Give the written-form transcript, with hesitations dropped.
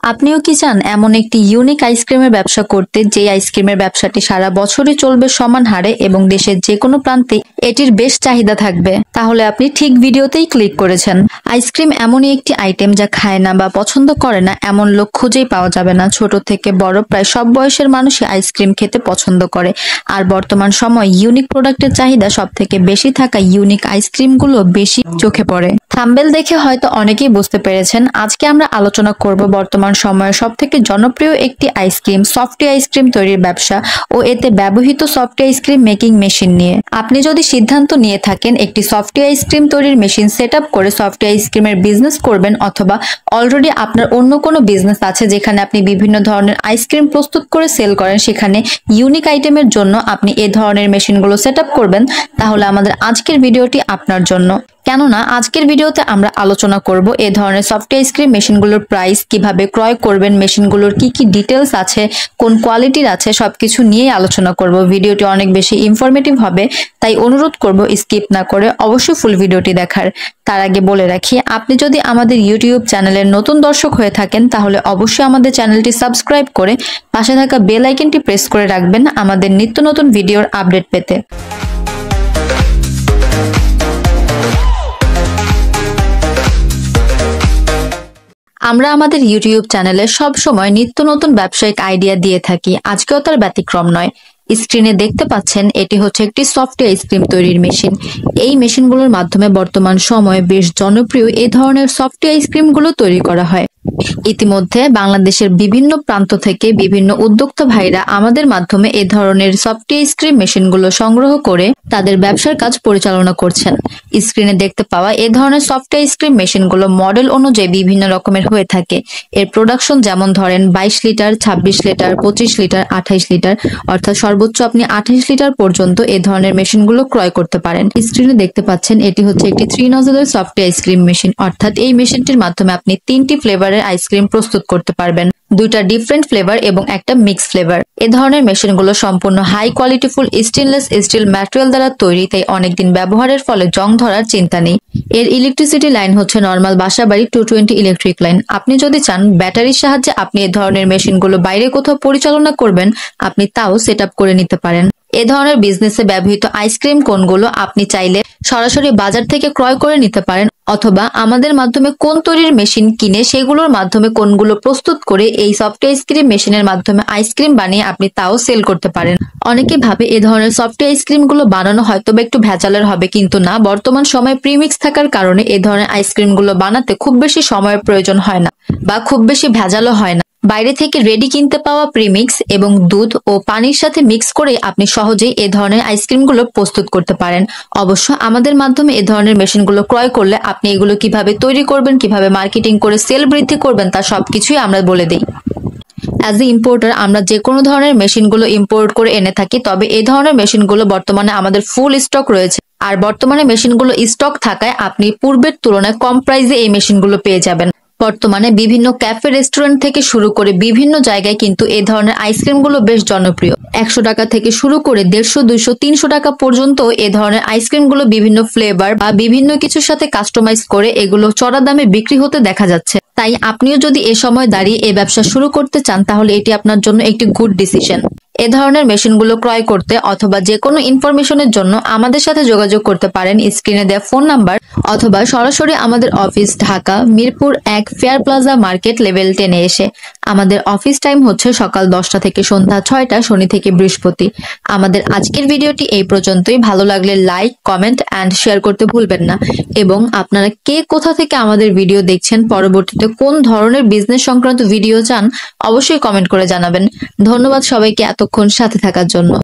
আপনিও কি চান এমন একটি ইউনিক আইসক্রিমের ব্যবসা করতে, যে আইসক্রিমের ব্যবসাটি সারা বছরই চলবে সমান হারে এবং দেশের যে কোনো প্রান্তে এটির বেশ চাহিদা থাকবে? তাহলে আপনি ঠিক ভিডিওতেই ক্লিক করেছেন। আইসক্রিম এমনই একটি আইটেম যা খায় না বা পছন্দ করে না এমন লোক খুঁজেই পাওয়া যাবে না। ছোট থেকে বড় প্রায় সব বয়সের মানুষই আইসক্রিম খেতে পছন্দ করে, আর বর্তমান সময় ইউনিক প্রোডাক্টের চাহিদা সব থেকে বেশি থাকা ইউনিক আইসক্রিমগুলো বেশি চোখে পড়ে। থাম্বনেল দেখে হয়তো অনেকেই বুঝতে পেরেছেন, আজকে আমরা আলোচনা করব বর্তমান সময়ের সবথেকে জনপ্রিয় একটি আইসক্রিম সফটি আইসক্রিম তৈরির ব্যবসা ও এতে ব্যবহৃত সফটি আইসক্রিম মেকিং মেশিন নিয়ে। আপনি যদি সিদ্ধান্ত নিয়ে থাকেন একটি সফটি আইসক্রিম তৈরির মেশিন সেট আপ করে সফটি আইসক্রিমের বিজনেস করবেন, অথবা অলরেডি আপনার অন্য কোনো বিজনেস আছে যেখানে আপনি বিভিন্ন ধরনের আইসক্রিম প্রস্তুত করে সেল করেন, সেখানে ইউনিক আইটেমের জন্য আপনি এই ধরনের মেশিনগুলো সেট আপ করবেন, তাহলে আমাদের আজকের ভিডিওটি আপনার জন্য। কেননা আজকের ভিডিওতে আমরা আলোচনা করব এই ধরনের সফট আইসক্রিম মেশিনগুলোর প্রাইস, কিভাবে ক্রয় করবেন, মেশিনগুলোর কি কি ডিটেলস আছে, কোন কোয়ালিটির আছে, সবকিছু নিয়েই আলোচনা করব। ভিডিওটি অনেক বেশি ইনফরমেটিভ হবে, তাই অনুরোধ করব স্কিপ না করে অবশ্যই ফুল ভিডিওটি দেখার। তার আগে বলে রাখি, আপনি যদি আমাদের ইউটিউব চ্যানেলের নতুন দর্শক হয়ে থাকেন তাহলে অবশ্যই আমাদের চ্যানেলটি সাবস্ক্রাইব করে পাশে থাকা বেল আইকনটি প্রেস করে রাখবেন আমাদের নিত্য নতুন ভিডিওর আপডেট পেতে। আমরা আমাদের ইউটিউব চ্যানেলে সব সময় নিত্য নতুন ব্যবসায়িক আইডিয়া দিয়ে থাকি, আজকেও তার ব্যতিক্রম নয়। স্ক্রিনে দেখতে পাচ্ছেন এটি হচ্ছে একটি সফট আইসক্রিম তৈরির মেশিন। এই মেশিনগুলোর মাধ্যমে বর্তমান সময়ে বেশ জনপ্রিয় এই ধরনের সফট আইসক্রিমগুলো তৈরি করা হয়। ইতিমধ্যে বাংলাদেশের বিভিন্ন প্রান্ত থেকে বিভিন্ন উদ্যোক্তা ভাইরা আমাদের মাধ্যমে এই ধরনের সফট আইসক্রিম মেশিনগুলো সংগ্রহ করে তাদের ব্যবসার কাজ পরিচালনা করছেন। স্ক্রিনে দেখতে পাওয়া এই ধরনের সফট আইসক্রিম মেশিনগুলো মডেল অনুযায়ী বিভিন্ন রকমের হয়ে থাকে। এর প্রোডাকশন যেমন ধরেন 22 লিটার, 26 লিটার, 25 লিটার, 28 লিটার, অর্থাৎ সর্বোচ্চ আপনি 28 লিটার পর্যন্ত এই ধরনের মেশিনগুলো ক্রয় করতে পারেন। স্ক্রিনে দেখতে পাচ্ছেন এটি হচ্ছে একটি 3 নজলের সফট আইসক্রিম মেশিন, অর্থাৎ এই মেশিনটির মাধ্যমে আপনি 3টি ফ্লেভারের আইসক্রিম প্রস্তুত করতে পারবেন, 2টা ডিফারেন্ট ফ্লেভার এবং একটা মিক্স ফ্লেভার। এ ধরনের মেশিনগুলো সম্পূর্ণ হাই কোয়ালিটিফুল স্টেনলেস স্টিল ম্যাটেরিয়াল দ্বারা তৈরি, তাই অনেকদিন ব্যবহারের ফলে জং ধরার চিন্তা নেই। এর ইলেকট্রিসিটি লাইন হচ্ছে নরমাল বাসাবাড়ি 220 ইলেকট্রিক লাইন। আপনি যদি চান ব্যাটারির সাহায্যে আপনি এই ধরনের মেশিনগুলো বাইরে কোথাও পরিচালনা করবেন, আপনি তাও সেট আপ করে নিতে পারেন। এ ধরনের বিজনেসে ব্যবহৃত আইসক্রিম কোনগুলো আপনি চাইলে সরাসরি বাজার থেকে ক্রয় করে নিতে পারেন, অথবা আমাদের মাধ্যমে কোন তৈরির মেশিন কিনে সেগুলোর মাধ্যমে কোনগুলো প্রস্তুত করে এই সফট আইসক্রিম মেশিনের মাধ্যমে আইসক্রিম বানিয়ে আপনি তাও সেল করতে পারেন। অনেকে ভাবে এ ধরনের সফট আইসক্রিম গুলো বানানো হয়তো একটু ভেজালের হবে, কিন্তু না, বর্তমান সময়ে প্রিমিক্স থাকার কারণে এ ধরনের আইসক্রিম গুলো বানাতে খুব বেশি সময়ের প্রয়োজন হয় না বা খুব বেশি ভেজালও হয় না। বাইরে থেকে রেডি কিনতে পাওয়া প্রিমিক্স এবং দুধ ও পানির সাথে মিক্স করে আপনি সহজেই এ ধরনের আইসক্রিমগুলো প্রস্তুত করতে পারেন। অবশ্য আমাদের মাধ্যমে এ ধরনের মেশিনগুলো ক্রয় করলে আপনি এগুলো কিভাবে তৈরি করবেন, কিভাবে মার্কেটিং করে সেল বৃদ্ধি করবেন, তা সবকিছুই আমরা বলে দিই। অ্যাজ এ ইম্পোর্টার আমরা যে কোনো ধরনের মেশিনগুলো ইম্পোর্ট করে এনে থাকি, তবে এই ধরনের মেশিনগুলো বর্তমানে আমাদের ফুল স্টক রয়েছে, আর বর্তমানে মেশিনগুলো স্টক থাকায় আপনি পূর্বের তুলনায় কম প্রাইসে এই মেশিনগুলো পেয়ে যাবেন। বর্তমানে বিভিন্ন ক্যাফে, রেস্টুরেন্ট থেকে শুরু করে বিভিন্ন জায়গায় কিন্তু এই ধরনের আইসক্রিমগুলো বেশ জনপ্রিয়। 100 টাকা থেকে শুরু করে 150, 200, 300 টাকা পর্যন্ত এই ধরনের আইসক্রিমগুলো বিভিন্ন ফ্লেভার বা বিভিন্ন কিছুর সাথে কাস্টমাইজ করে এগুলো চড়া দামে বিক্রি হতে দেখা যাচ্ছে। তাই আপনিও যদি এ সময় দাঁড়িয়ে এই ব্যবসা শুরু করতে চান তাহলে এটি আপনার জন্য একটি গুড ডিসিশন। এ ধরনের মেশিনগুলো ক্রয় করতে অথবা যে কোনো ইনফরমেশনের জন্য আমাদের সাথে যোগাযোগ করতে পারেন স্ক্রিনে দেওয়া ফোন নাম্বার, অথবা সরাসরি আমাদের office Dhaka Mirpur 1 fair plaza market level 10-এ এসে। আমাদের অফিস টাইম হচ্ছে সকাল 10টা থেকে সন্ধ্যা 6টা, শনি থেকে বৃহস্পতি। আমাদের আজকের ভিডিওটি এই পর্যন্তই। ভালো লাগলে লাইক, কমেন্ট এন্ড শেয়ার করতে ভুলবেন না, এবং আপনারা কে কোথা থেকে আমাদের ভিডিও দেখছেন, পরবর্তীতে কোন ধরনের বিজনেস সংক্রান্ত ভিডিও চান অবশ্যই কমেন্ট করে জানাবেন। ধন্যবাদ সবাইকে এতক্ষণ সাথে থাকার জন্য।